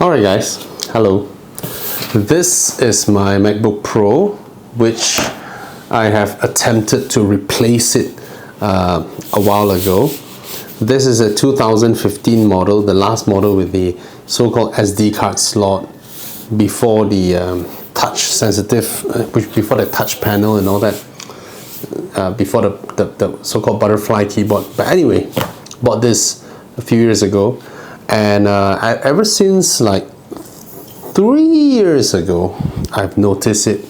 Alright guys, hello. This is my MacBook Pro, which I have attempted to replace it a while ago. This is a 2015 model, the last model with the so-called SD card slot before the touch sensitive, before the touch panel and all that, before the so-called butterfly keyboard. But anyway, bought this a few years ago, and ever since like 3 years ago, I've noticed it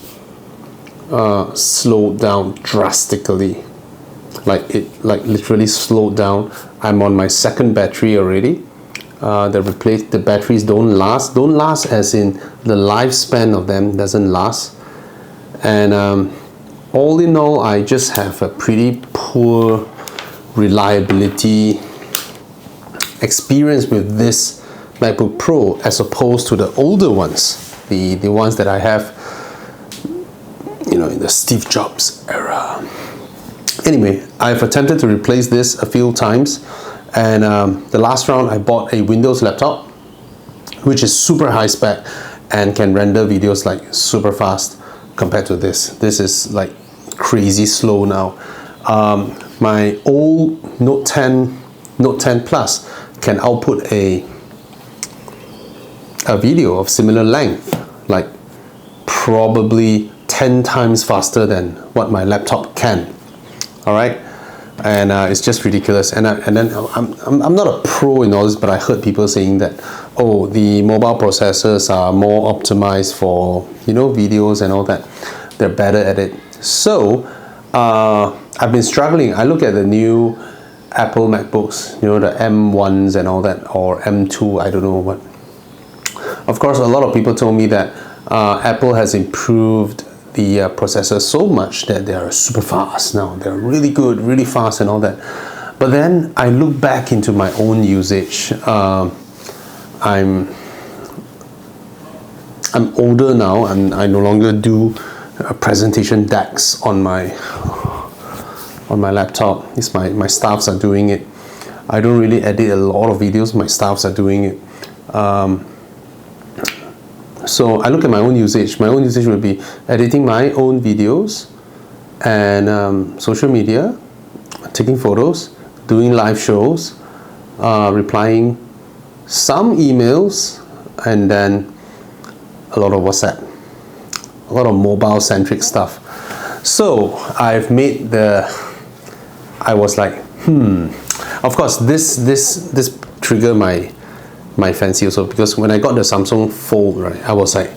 slowed down drastically. Like literally slowed down. I'm on my second battery already. The batteries don't last as in the lifespan of them doesn't last. And all in all, I just have a pretty poor reliability experience with this MacBook Pro as opposed to the older ones, the ones that I have, you know, in the Steve Jobs era. Anyway, I've attempted to replace this a few times, and the last round I bought a Windows laptop, which is super high spec and can render videos like super fast compared to this. This is like crazy slow now. My old Note 10 Plus can output a video of similar length, like probably 10 times faster than what my laptop can. All right, and it's just ridiculous. And then I'm not a pro in all this, but I heard people saying that, oh, the mobile processors are more optimized for, you know, videos and all that. They're better at it. So I've been struggling. I look at the new Apple MacBooks, you know, the M1s and all that, or M2, I don't know what. Of course, a lot of people told me that Apple has improved the processor so much that they are super fast now. They're really good, really fast and all that. But then I look back into my own usage. I'm older now, and I no longer do presentation decks on my laptop. It's my staffs are doing it. I don't really edit a lot of videos. My staffs are doing it. So I look at my own usage. My own usage will be editing my own videos and social media, taking photos, doing live shows, replying some emails, and then a lot of WhatsApp, a lot of mobile-centric stuff. So I've made I was like, Of course, this triggered my fancy also, because when I got the Samsung Fold, right, I was like,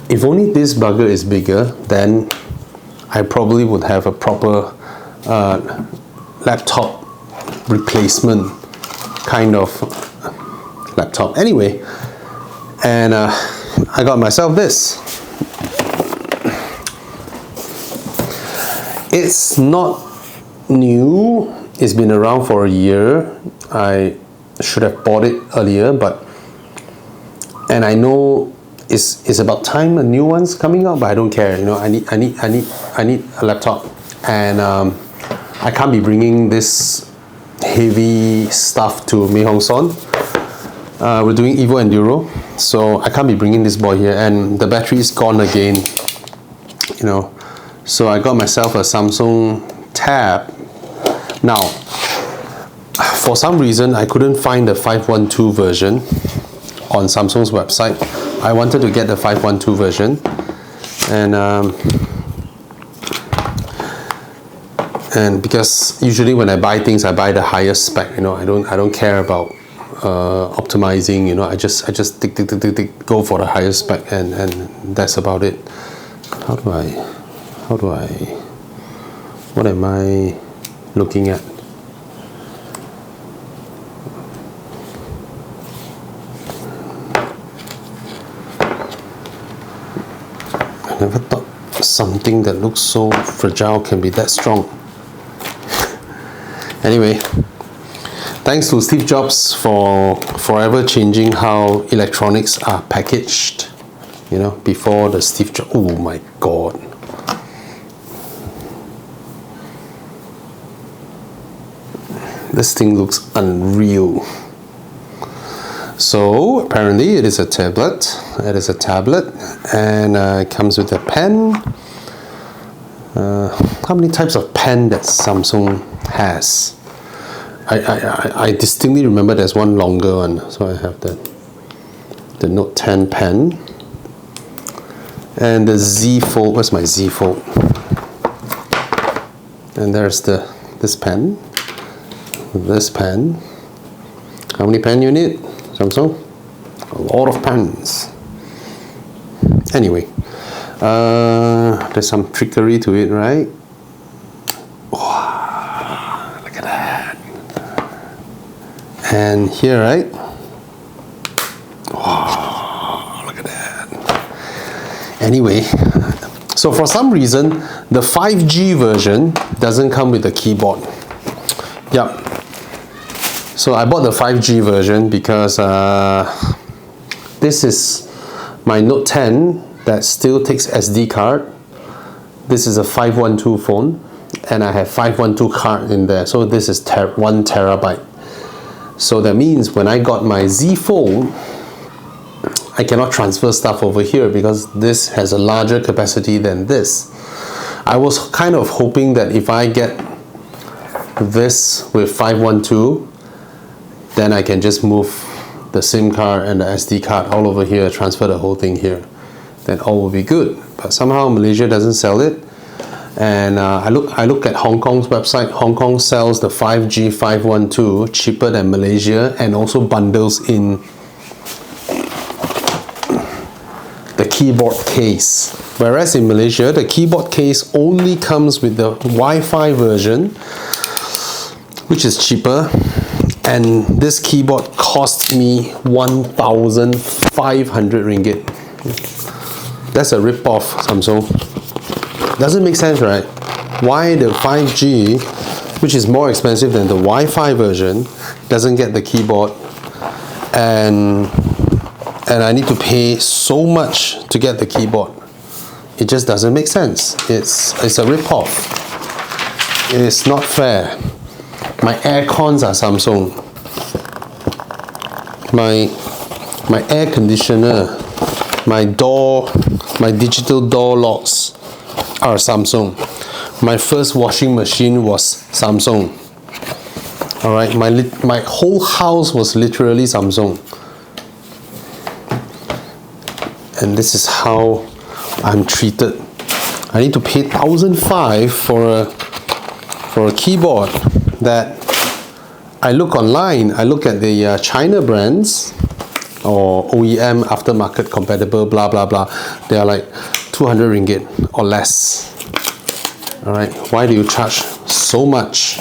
if only this bugger is bigger, then I probably would have a proper laptop replacement kind of laptop. Anyway, and I got myself this. It's not new. It's been around for a year. I should have bought it earlier, and I know it's about time a new one's coming out, but I don't care. You know, I need a laptop, and I can't be bringing this heavy stuff to Mae Hong Son. We're doing Evo Enduro, so I can't be bringing this boy here, and the battery is gone again. You know, so I got myself a Samsung Tab. Now, for some reason, I couldn't find the 512 version on Samsung's website. I wanted to get the 512 version, and because usually when I buy things, I buy the highest spec. You know, I don't care about optimizing. You know, I just tick, go for the highest spec, and that's about it. What am I looking at? I never thought something that looks so fragile can be that strong. Anyway, thanks to Steve Jobs for forever changing how electronics are packaged. You know, before the Steve Jobs, oh my God. This thing looks unreal. So apparently it is a tablet. It is a tablet, and it comes with a pen. How many types of pen that Samsung has? I distinctly remember there's one longer one. So I have the Note 10 pen, and the Z Fold. Where's my Z Fold? And there's this pen. This pen. How many pen you need, Samsung? A lot of pens. Anyway, there's some trickery to it, right? Wow, look at that. And here, right? Wow, look at that. Anyway, so for some reason, the 5G version doesn't come with a keyboard. Yep. So I bought the 5G version because this is my Note 10 that still takes SD card. This is a 512 phone, and I have 512 card in there. So this is 1 terabyte. So that means when I got my Z Fold, I cannot transfer stuff over here because this has a larger capacity than this. I was kind of hoping that if I get this with 512, then I can just move the SIM card and the SD card all over here, transfer the whole thing here. Then all will be good. But somehow Malaysia doesn't sell it. And I look at Hong Kong's website. Hong Kong sells the 5G 512 cheaper than Malaysia, and also bundles in the keyboard case. Whereas in Malaysia, the keyboard case only comes with the Wi-Fi version, which is cheaper. And this keyboard cost me 1,500 ringgit. That's a rip-off, Samsung. Doesn't make sense, right? Why the 5G, which is more expensive than the Wi-Fi version, doesn't get the keyboard, and I need to pay so much to get the keyboard? It just doesn't make sense. It's a rip-off. It's not fair. My air cons are Samsung. My air conditioner, my door, my digital door locks are Samsung. My first washing machine was Samsung. All right, my whole house was literally Samsung. And this is how I'm treated. I need to pay 1,500 for a keyboard that I look online. I look at the China brands or OEM aftermarket compatible, blah blah blah. They are like 200 ringgit or less. All right, why do you charge so much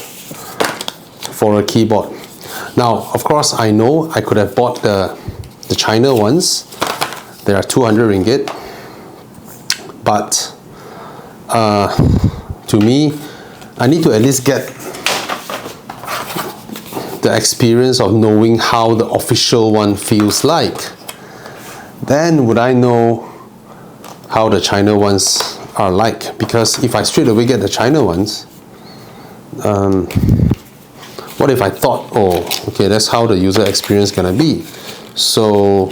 for a keyboard? Now, of course, I know I could have bought the China ones. They are 200 ringgit, but to me, I need to at least get the experience of knowing how the official one feels like. Then would I know how the China ones are like? Because if I straight away get the China ones, what if I thought, oh, okay, that's how the user experience gonna be? So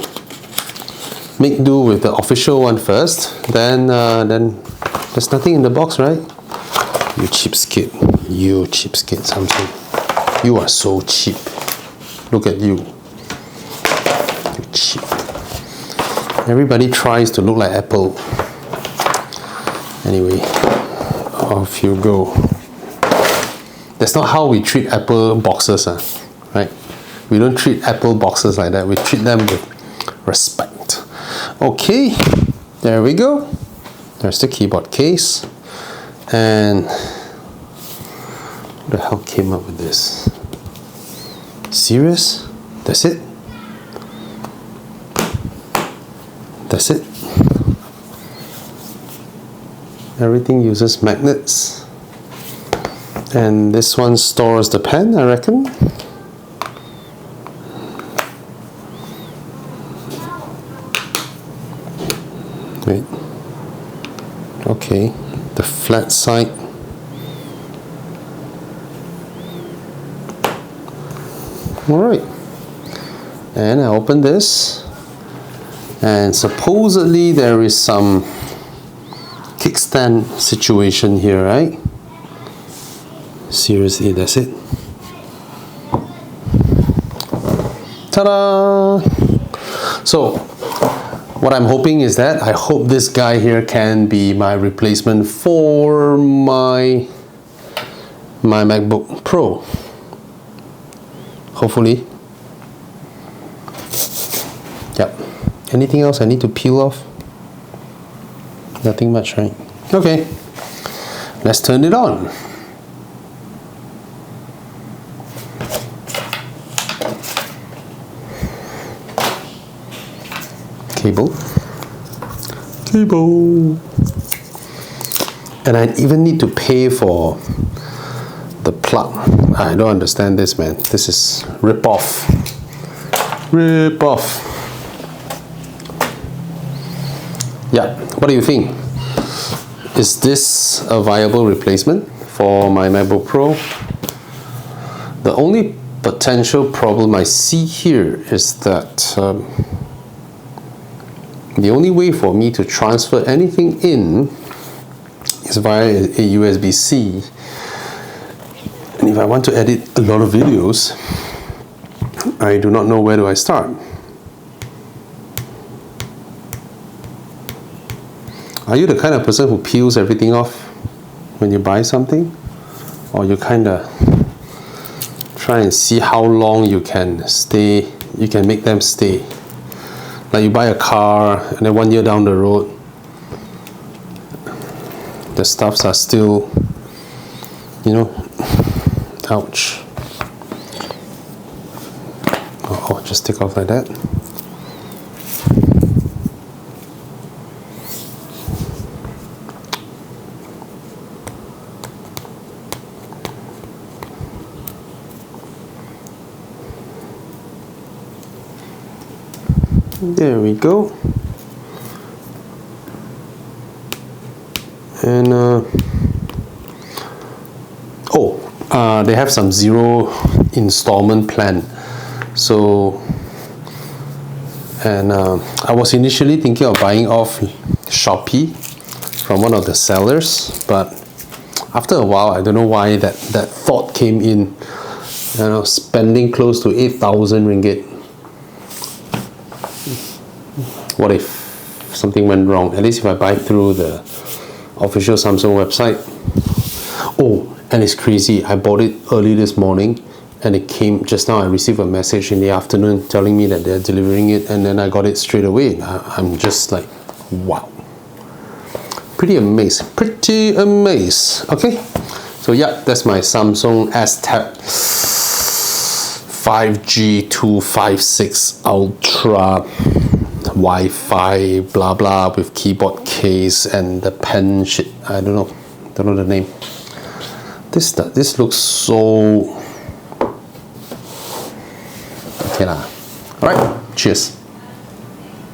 make do with the official one first. Then there's nothing in the box, right? You cheapskate, Samsung. You are so cheap. Look at you. You're cheap. Everybody tries to look like Apple. Anyway, off you go. That's not how we treat Apple boxes, right? We don't treat Apple boxes like that. We treat them with respect. Okay, there we go. There's the keyboard case. And who the hell came up with this? Serious? That's it? That's it? Everything uses magnets. And this one stores the pen, I reckon. Wait. Okay, the flat side. Alright. And I open this, and supposedly there is some kickstand situation here, right? Seriously, that's it. Ta-da! So, what I'm hoping is that I hope this guy here can be my replacement for my MacBook Pro. Hopefully. Yep. Anything else I need to peel off? Nothing much, right? Okay. Let's turn it on. Cable. And I even need to pay for the plug. I don't understand this, man. This is rip off. Rip off. Yeah, what do you think? Is this a viable replacement for my MacBook Pro? The only potential problem I see here is that the only way for me to transfer anything in is via a USB-C. And if I want to edit a lot of videos, I do not know where do I start. Are you the kind of person who peels everything off when you buy something? Or you kind of try and see how long you can make them stay? Like you buy a car and then 1 year down the road, the stuffs are still, you know, ouch. Oh, just take off like that. There we go. And they have some 0 installment plan. So, and I was initially thinking of buying off Shopee from one of the sellers, but after a while, I don't know why that thought came in. You know, spending close to 8,000 ringgit. What if something went wrong? At least if I buy through the official Samsung website. Oh, and it's crazy. I bought it early this morning and it came just now. I received a message in the afternoon telling me that they're delivering it, and then I got it straight away. I'm just like, wow. Pretty amazed. Pretty amazed. Okay. So yeah, that's my Samsung S-Tab 5G 256 Ultra Wi-Fi blah blah with keyboard case and the pen shit. I don't know the name. This looks so okay lah. Alright, cheers.